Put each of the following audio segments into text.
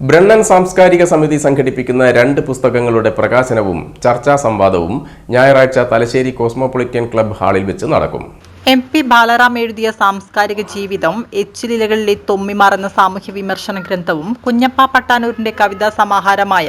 Brennen സാംസ്കാരിക സമിതി സംഘടിപ്പിക്കുന്ന 2 പുസ്തകങ്ങളുടെ പ്രകാശനവും ചർച്ചാ സംവാദവും ഞായറാഴ്ച തലശ്ശേരി കോസ്മോപൊളിറ്റൻ ക്ലബ് ഹാളിൽ വെച്ച് നടക്കും. MP ബാലറാം എഴുതിയ സാംസ്കാരിക ജീവിതം, എച്ചിലിലകളിലെ തൊമ്മിമാർ എന്ന സാമൂഹ്യ വിമർശന ഗ്രന്ഥവും കുഞ്ഞപ്പ പട്ടാനൂരിന്റെ കവിതാ സമാഹാരമായ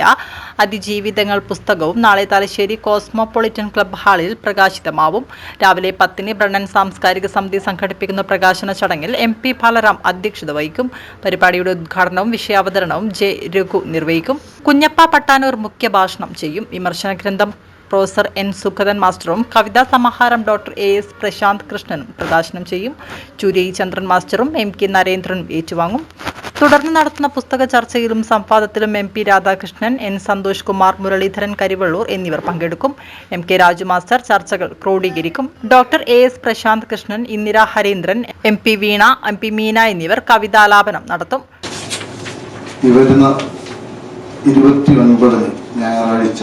അതിജീവിതങ്ങൾ പുസ്തകവും നാളെ തലശ്ശേരി കോസ്മോപൊളിറ്റൻ ക്ലബ് ഹാളിൽ പ്രകാശിതമാവും. രാവിലെ 10-ന് ബ്രണ്ണൻ സാംസ്കാരിക സമിതി സംഘടിപ്പിക്കുന്ന പ്രകാശന ചടങ്ങിൽ MP ബാലറാം അധ്യക്ഷത വഹിക്കും. പരിപാടിയുടെ ഉദ്ഘാടനവും വിഷയാവതരണവും J. രഘു നിർവഹിക്കും. കുഞ്ഞപ്പ പട്ടാനൂർ മുഖ്യഭാഷണം ചെയ്യും. വിമർശന ഗ്രന്ഥം പ്രൊഫസർ N. സുഗതൻ മാസ്റ്ററും കവിതാ സമാഹാരം ഡോക്ടർ A.S. പ്രശാന്ത് കൃഷ്ണനും പ്രകാശനം ചെയ്യും. ചൂരി ചന്ദ്രൻ മാസ്റ്ററും M.K. നരേന്ദ്രനും ഏറ്റുവാങ്ങും. തുടർന്ന് നടത്തുന്ന പുസ്തക ചർച്ചയിലും സംവാദത്തിലും MP രാധാകൃഷ്ണൻ, N. സന്തോഷ് കുമാർ, മുരളീധരൻ കരിവള്ളൂർ എന്നിവർ പങ്കെടുക്കും. M.K. രാജു മാസ്റ്റർ ചർച്ചകൾ ക്രോഡീകരിക്കും. Doctor A.S. Prasanth Krishnan, Indira Harindran, MP Veena, MP Meena എന്നിവർ കവിതാലാപനം നടത്തും. 29 ഞായറാഴ്ച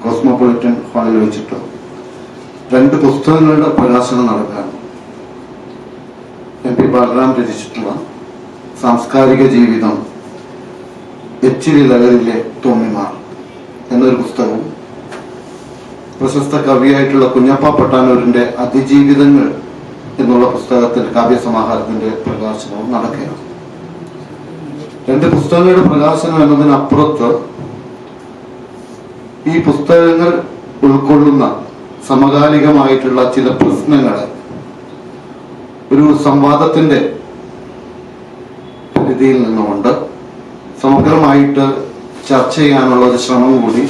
കോസ്മോപൊളിറ്റൻ ഹാളിൽ വെച്ചിട്ട് 2 പുസ്തകങ്ങളുടെ പ്രകാശനം നടക്കുകയാണ്. MP ബാലറാം രചിച്ചിട്ടുള്ള സാംസ്കാരിക ജീവിതം, എച്ചിലിലകളിലെ തൊമ്മിമാർ എന്നൊരു പുസ്തകവും പ്രശസ്ത കവിയായിട്ടുള്ള കുഞ്ഞപ്പ പട്ടാനൂരിന്റെ അതിജീവിതങ്ങൾ എന്നുള്ള പുസ്തകത്തിൽ കാവ്യസമാഹാരത്തിന്റെ പ്രകാശനവും നടക്കുകയാണ്. 2 പുസ്തകങ്ങളുടെ പ്രകാശനം എന്നതിനപ്പുറത്ത് ഈ പുസ്തകങ്ങൾ ഉൾക്കൊള്ളുന്ന സമകാലികമായിട്ടുള്ള ചില പ്രശ്നങ്ങളെ ഒരു സംവാദത്തിന്റെ പരിധിയിൽ നിന്നുകൊണ്ട് സമഗ്രമായിട്ട് ചർച്ച ചെയ്യാനുള്ള ഒരു ശ്രമം കൂടി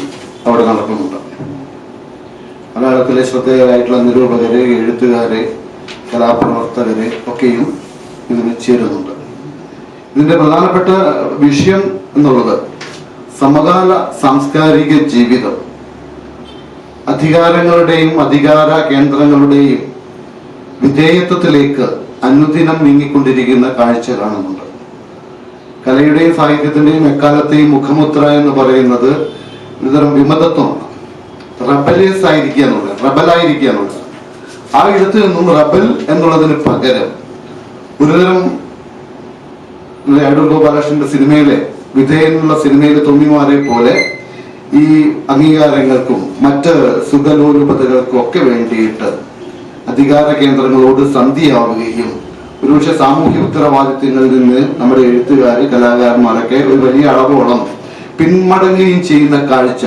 അവിടെ നടക്കുന്നുണ്ട്. മലയാളത്തിലെ ശ്രദ്ധേയരായിട്ടുള്ള നിരൂപകരെ, എഴുത്തുകാരെ, കലാപ്രവർത്തകരെ ഒക്കെയും ഇതിന് ചേരുന്നുണ്ട്. ഇതിന്റെ പ്രധാനപ്പെട്ട വിഷയം എന്നുള്ളത് സമകാല സാംസ്കാരിക ജീവിതം അധികാരങ്ങളുടെയും അധികാര കേന്ദ്രങ്ങളുടെയും വിധേയത്വത്തിലേക്ക് അനുദിനം നീങ്ങിക്കൊണ്ടിരിക്കുന്ന കാഴ്ച കാണുന്നുണ്ട്. കലയുടെയും സാഹിത്യത്തിന്റെയും എക്കാലത്തെയും മുഖമുദ്ര എന്ന് പറയുന്നത് ഒരുതരം വിമതത്വമാണ്. റബലിയസ് ആയിരിക്കുക എന്നുള്ളത്, റബലായിരിക്കുക എന്നുള്ളത്. ആ ഇടത്ത് നിന്നും റബൽ എന്നുള്ളതിന് പകരം ഒരുതരം അടൂർ ഗോപാലകൃഷ്ണന്റെ സിനിമയിലെ വിധേയനുള്ള സിനിമയിലെ തൊമ്മിമാരെ പോലെ ഈ അംഗീകാരങ്ങൾക്കും മറ്റ് സുഖലോലുപതകൾക്കും ഒക്കെ വേണ്ടിയിട്ട് അധികാര കേന്ദ്രങ്ങളോട് സന്ധിയാവുകയും ഒരുപക്ഷെ സാമൂഹ്യ ഉത്തരവാദിത്വങ്ങളിൽ നിന്ന് നമ്മുടെ എഴുത്തുകാർ, കലാകാരന്മാരൊക്കെ ഒരു വലിയ അളവോളം പിന്മടങ്ങുകയും ചെയ്യുന്ന കാഴ്ച